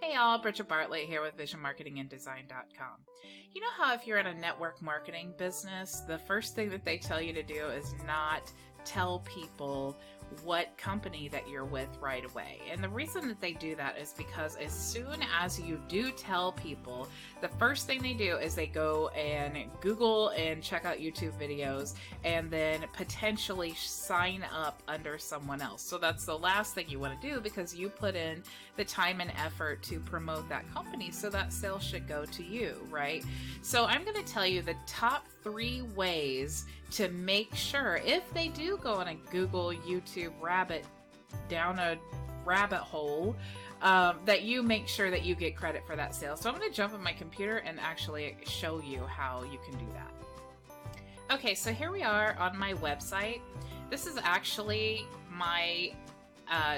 Hey y'all, Bridget Bartlett here with visionmarketinganddesign.com. You know how if you're in a network marketing business, the first thing that they tell you to do is not tell people what company that you're with right away. And the reason that they do that is because as soon as you do tell people, the first thing they do is they go and Google and check out YouTube videos and then potentially sign up under someone else. So that's the last thing you want to do because you put in the time and effort to promote that company, so that sale should go to you, right? So I'm going to tell you the top 3 ways to make sure if they do go on a Google, YouTube down a rabbit hole, that you make sure that you get credit for that sale. So I'm going to jump on my computer and actually show you how you can do that. Okay, so here we are on my website. This is actually my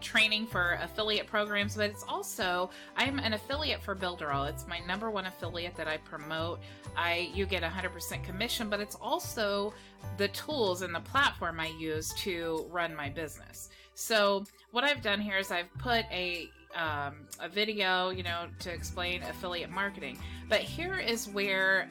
training for affiliate programs, but it's also, I'm an affiliate for Builderall. It's my #1 affiliate that I promote. You get 100% commission, but it's also the tools and the platform I use to run my business. So what I've done here is I've put a video, to explain affiliate marketing. But here is where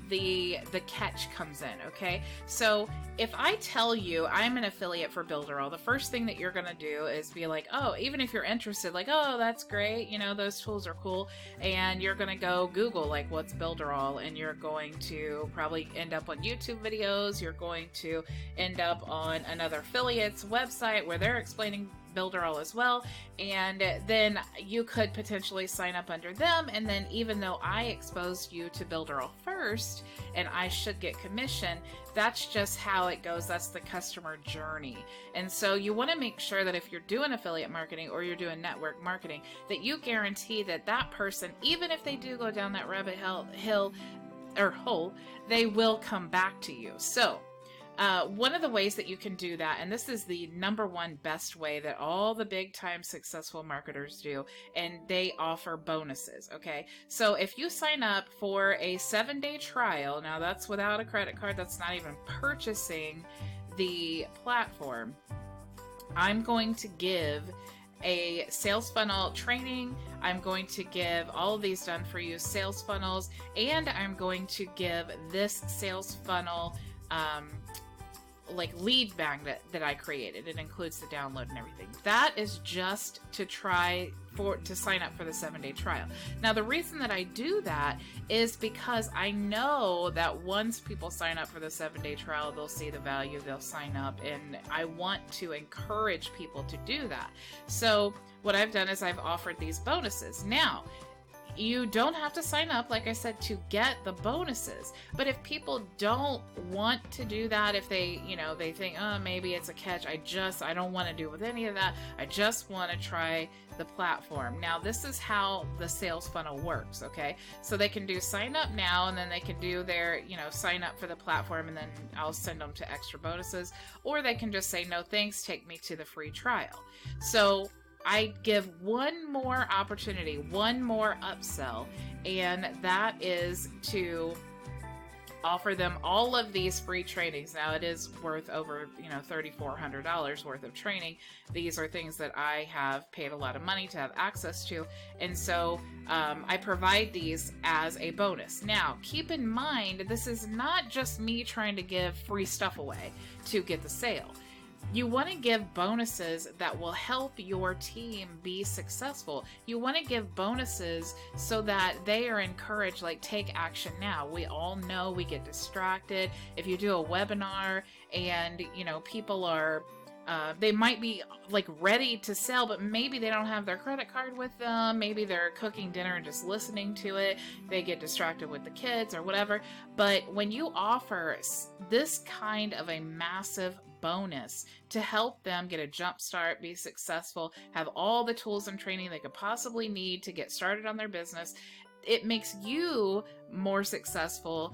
the catch comes in, okay? So if I tell you I'm an affiliate for Builderall, the first thing that you're gonna do is be like, oh, even if you're interested, like, oh, that's great, those tools are cool, and you're gonna go Google, like, what's Builderall, and you're going to probably end up on YouTube videos, you're going to end up on another affiliate's website where they're explaining Builderall as well, and then you could potentially sign up under them, and then even though I exposed you to Builderall first and I should get commission, that's just how it goes. That's the customer journey. And so you want to make sure that if you're doing affiliate marketing or you're doing network marketing, that you guarantee that that person, even if they do go down that rabbit hole, they will come back to you. So one of the ways that you can do that, and this is the #1 best way that all the big time successful marketers do, and they offer bonuses, okay? So if you sign up for a 7-day trial, now that's without a credit card, that's not even purchasing the platform, I'm going to give a sales funnel training. I'm going to give all of these done for you sales funnels, and I'm going to give this sales funnel like lead magnet that I created. It includes the download and everything. That is just to to sign up for the 7-day trial. Now, the reason that I do that is because I know that once people sign up for the 7-day trial, they'll see the value, they'll sign up, and I want to encourage people to do that. So what I've done is I've offered these bonuses. Now, you don't have to sign up, like I said, to get the bonuses. But if people don't want to do that, if they, they think, oh, maybe it's a catch, I don't want to do with any of that, I just want to try the platform. Now, this is how the sales funnel works, okay? So they can do sign up now, and then they can do their, sign up for the platform, and then I'll send them to extra bonuses. Or they can just say, no thanks, take me to the free trial. So I give one more opportunity, one more upsell, and that is to offer them all of these free trainings. Now, it is worth over, $3,400 worth of training. These are things that I have paid a lot of money to have access to, and so I provide these as a bonus. Now, keep in mind, this is not just me trying to give free stuff away to get the sale. You want to give bonuses that will help your team be successful. You want to give bonuses so that they are encouraged, like, take action now. We all know we get distracted. If you do a webinar and, people are they might be like ready to sell, but maybe they don't have their credit card with them. Maybe they're cooking dinner and just listening to it. They get distracted with the kids or whatever. But when you offer this kind of a massive bonus to help them get a jump start, be successful, have all the tools and training they could possibly need to get started on their business, it makes you more successful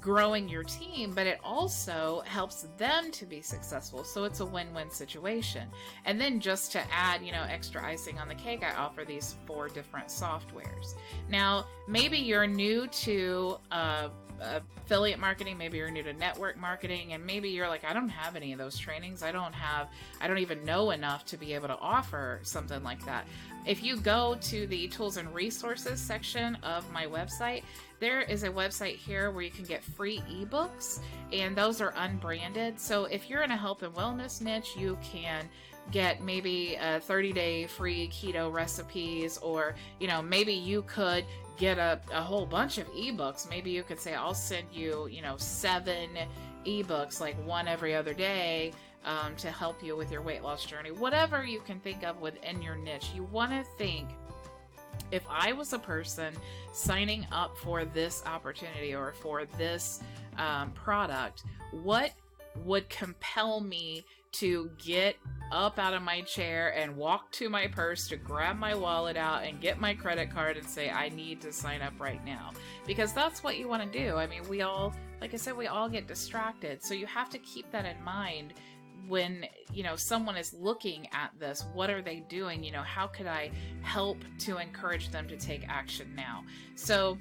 growing your team, but it also helps them to be successful. So it's a win-win situation. And then just to add, extra icing on the cake, I offer these 4 different softwares. Now, maybe you're new to affiliate marketing, maybe you're new to network marketing, and maybe you're like, I don't have any of those trainings. I don't even know enough to be able to offer something like that. if you go to the tools and resources section of my website, there is a website here where you can get free ebooks, and those are unbranded. So if you're in a health and wellness niche, you can get maybe a 30-day free keto recipes, or, you know, maybe you could get a whole bunch of ebooks. Maybe you could say, I'll send you, you know, 7 ebooks, like one every other day, to help you with your weight loss journey. Whatever you can think of within your niche, you want to think, if I was a person signing up for this opportunity or for this product, what would compel me to get up out of my chair and walk to my purse to grab my wallet out and get my credit card and say, I need to sign up right now? Because that's what you want to do. I mean, we all, like I said, we all get distracted. So you have to keep that in mind when, you know, someone is looking at this. What are they doing? You know, how could I help to encourage them to take action now? So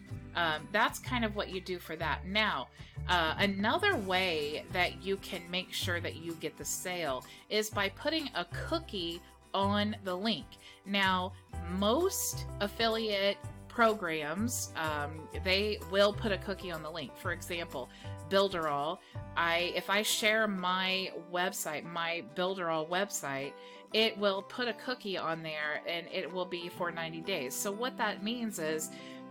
that's kind of what you do for that. Now, another way that you can make sure that you get the sale is by putting a cookie on the link. Now, most affiliate programs, they will put a cookie on the link. For example, Builderall, if I share my website, my Builderall website, it will put a cookie on there, and it will be for 90 days. So what that means is,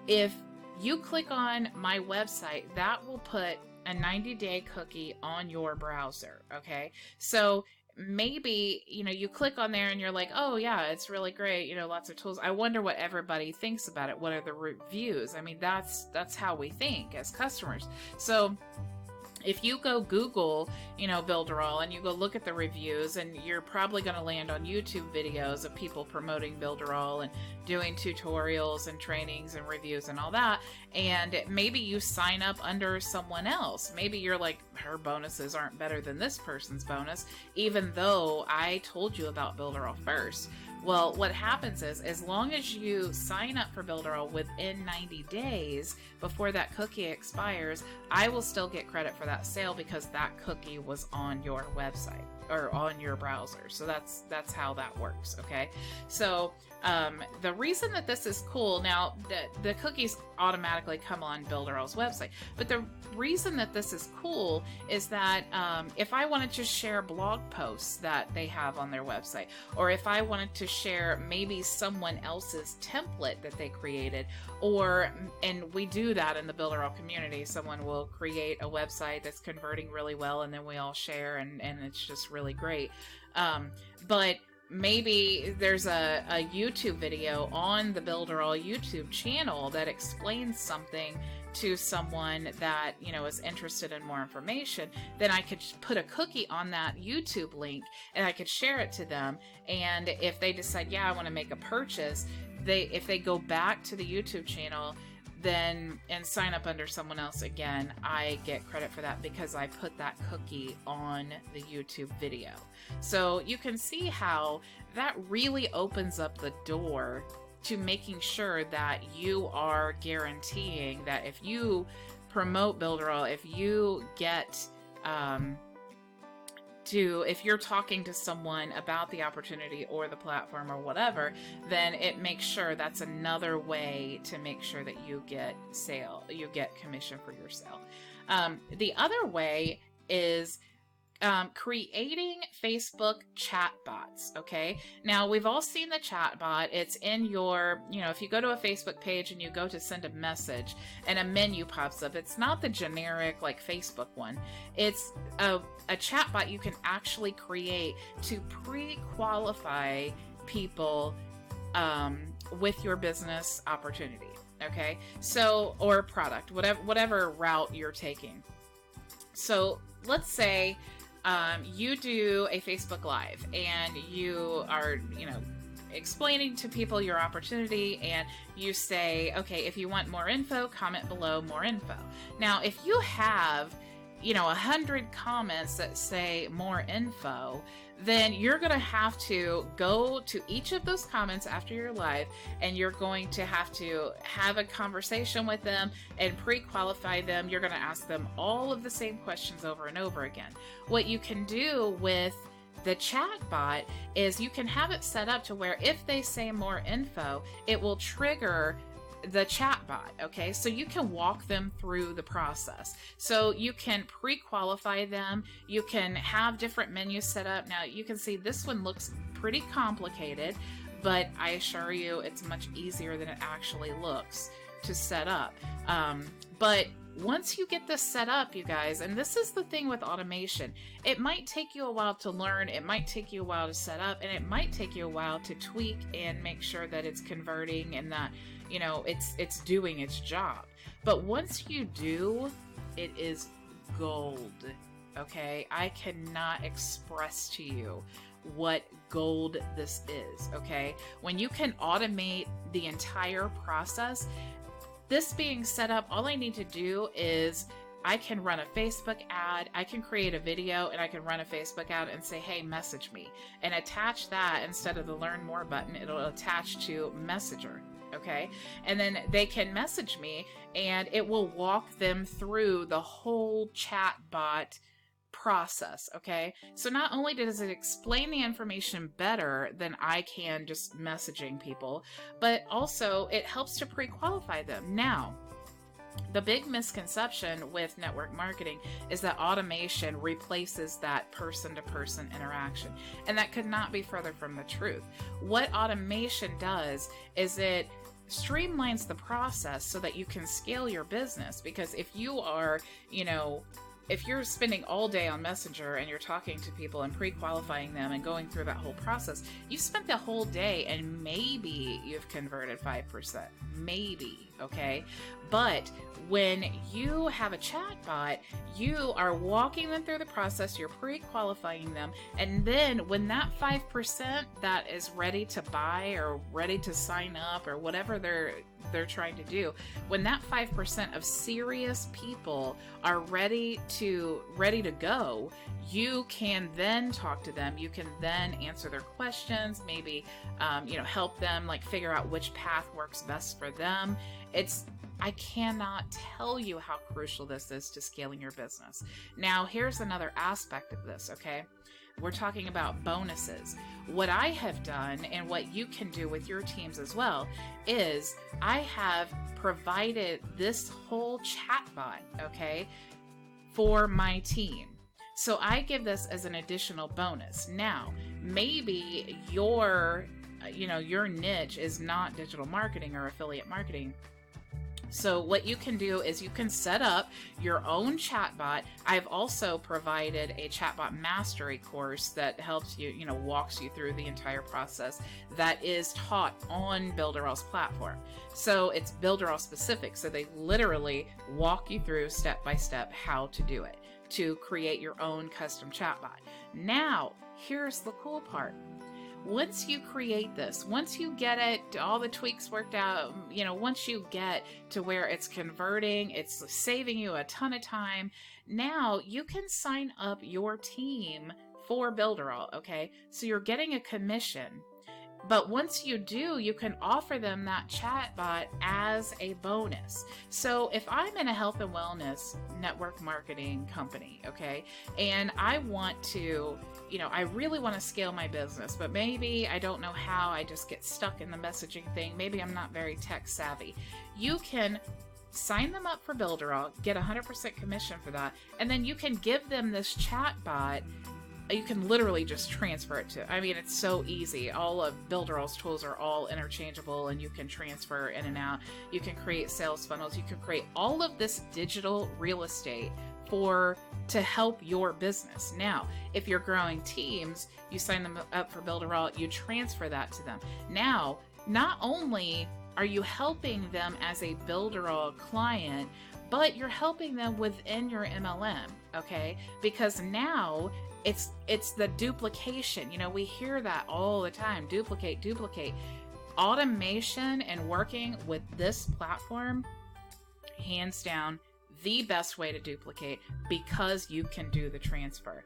if you click on my website, that will put a 90-day cookie on your browser. Okay, so maybe, you know, you click on there and you're like, oh yeah, it's really great, you know, lots of tools. I wonder what everybody thinks about it. What are the reviews? I mean, that's how we think as customers. So if you go Google, you know, Builderall, and you go look at the reviews, and you're probably going to land on YouTube videos of people promoting Builderall and doing tutorials and trainings and reviews and all that, and maybe you sign up under someone else. Maybe you're like, her bonuses aren't better than this person's bonus, even though I told you about Builderall first. Well, what happens is, as long as you sign up for Builderall within 90 days before that cookie expires, I will still get credit for that sale because that cookie was on your website or on your browser. So that's how that works. Okay. So the reason that this is cool, now the cookies automatically come on Builderall's website, but the reason that this is cool is that if I wanted to share blog posts that they have on their website, or if I wanted to share maybe someone else's template that they created, and we do that in the Builderall community, someone will create a website that's converting really well, and then we all share, and it's just really great. But maybe there's a YouTube video on the Builderall YouTube channel that explains something to someone that, you know, is interested in more information. Then I could put a cookie on that YouTube link, and I could share it to them. And if they decide, yeah, I want to make a purchase, if they go back to the YouTube channel then and sign up under someone else again, I get credit for that because I put that cookie on the YouTube video. So you can see how that really opens up the door to making sure that you are guaranteeing that if you promote Builderall, if you get if you're talking to someone about the opportunity or the platform or whatever, then it makes sure that's another way to make sure that you get commission for your sale. The other way is creating Facebook chatbots. Okay, now we've all seen the chatbot. It's in your, if you go to a Facebook page and you go to send a message and a menu pops up, it's not the generic like Facebook one. It's a chatbot you can actually create to pre-qualify people with your business opportunity. Okay, so, or product, whatever route you're taking. So let's say you do a Facebook Live and you are, explaining to people your opportunity, and you say, okay, if you want more info, comment below more info. Now, if you have 100 comments that say more info, then you're going to have to go to each of those comments after your live, and you're going to have a conversation with them and pre-qualify them. You're going to ask them all of the same questions over and over again. What you can do with The chatbot is you can have it set up to where if they say more info, it will trigger the chatbot. Okay, so you can walk them through the process. So you can pre-qualify them. You can have different menus set up. Now you can see this one looks pretty complicated, but I assure you it's much easier than it actually looks to set up. But once you get this set up, you guys, and this is the thing with automation, it might take you a while to learn, it might take you a while to set up, and it might take you a while to tweak and make sure that it's converting and that, you know, it's doing its job. But once you do, it is gold. Okay, I cannot express to you what gold this is. Okay, when you can automate the entire process. This being set up, all I need to do is I can run a Facebook ad, I can create a video, and I can run a Facebook ad and say, hey, message me. And attach that instead of the Learn More button, it'll attach to Messenger. Okay? And then they can message me and it will walk them through the whole chatbot process. Okay, so not only does it explain the information better than I can just messaging people, but also it helps to pre-qualify them. Now, the big misconception with network marketing is that automation replaces that person-to-person interaction, and that could not be further from the truth. What automation does is it streamlines the process so that you can scale your business. Because if you are, you know, if you're spending all day on Messenger and you're talking to people and pre-qualifying them and going through that whole process, you spent the whole day and maybe you've converted 5%. Maybe, okay? But when you have a chatbot, you are walking them through the process, you're pre-qualifying them, and then when that 5% that is ready to buy or ready to sign up or whatever they're trying to do, when that 5% of serious people are ready to go, you can then talk to them. You can then answer their questions, maybe help them like figure out which path works best for them. I cannot tell you how crucial this is to scaling your business. Now, here's another aspect of this, okay? We're talking about bonuses. What I have done and what you can do with your teams as well is I have provided this whole chatbot, okay, for my team. So I give this as an additional bonus. Now, maybe your niche is not digital marketing or affiliate marketing. So what you can do is you can set up your own chatbot. I've also provided a chatbot mastery course that helps you, walks you through the entire process that is taught on Builderall's platform. So it's Builderall specific. So they literally walk you through step by step how to do it, to create your own custom chatbot. Now, here's the cool part. Once you create this, once you get it, all the tweaks worked out, once you get to where it's converting, it's saving you a ton of time, now you can sign up your team for Builderall, okay? So you're getting a commission. But once you do, you can offer them that chatbot as a bonus. So if I'm in a health and wellness network marketing company, okay, and I want to, I really want to scale my business, but maybe I don't know how, I just get stuck in the messaging thing. Maybe I'm not very tech savvy. You can sign them up for Builderall, get 100% commission for that, and then you can give them this chatbot. You can literally just transfer it to, it's so easy. All of Builderall's tools are all interchangeable and you can transfer in and out. You can create sales funnels. You can create all of this digital real estate to help your business. Now, if you're growing teams, you sign them up for Builderall, you transfer that to them. Now, not only are you helping them as a Builderall client, but you're helping them within your MLM, okay? Because now it's the duplication. We hear that all the time. Duplicate. Automation and working with this platform, hands down, the best way to duplicate, because you can do the transfer.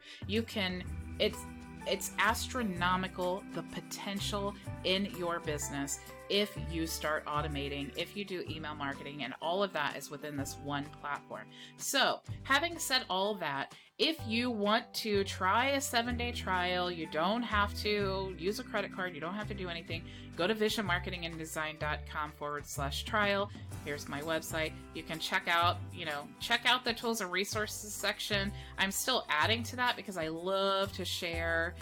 It's astronomical, the potential in your business if you start automating, if you do email marketing, and all of that is within this one platform. So having said all that, if you want to try a 7-day trial, you don't have to use a credit card. You don't have to do anything. Go to visionmarketinganddesign.com/trial. Here's my website. You can check out the tools and resources section. I'm still adding to that because I love to share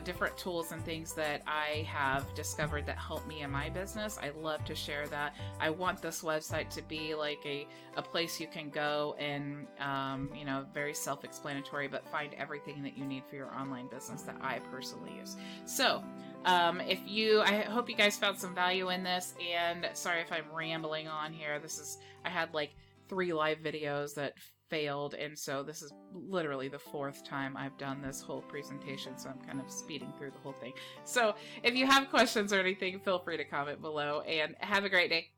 different tools and things that I have discovered that help me in my business. I love to share that. I want this website to be like a place you can go and, very self-explanatory, but find everything that you need for your online business that I personally use. So, I hope you guys found some value in this, and sorry if I'm rambling on here. I had like 3 live videos that failed, and so this is literally the 4th time I've done this whole presentation, so I'm kind of speeding through the whole thing. So if you have questions or anything, feel free to comment below, and have a great day.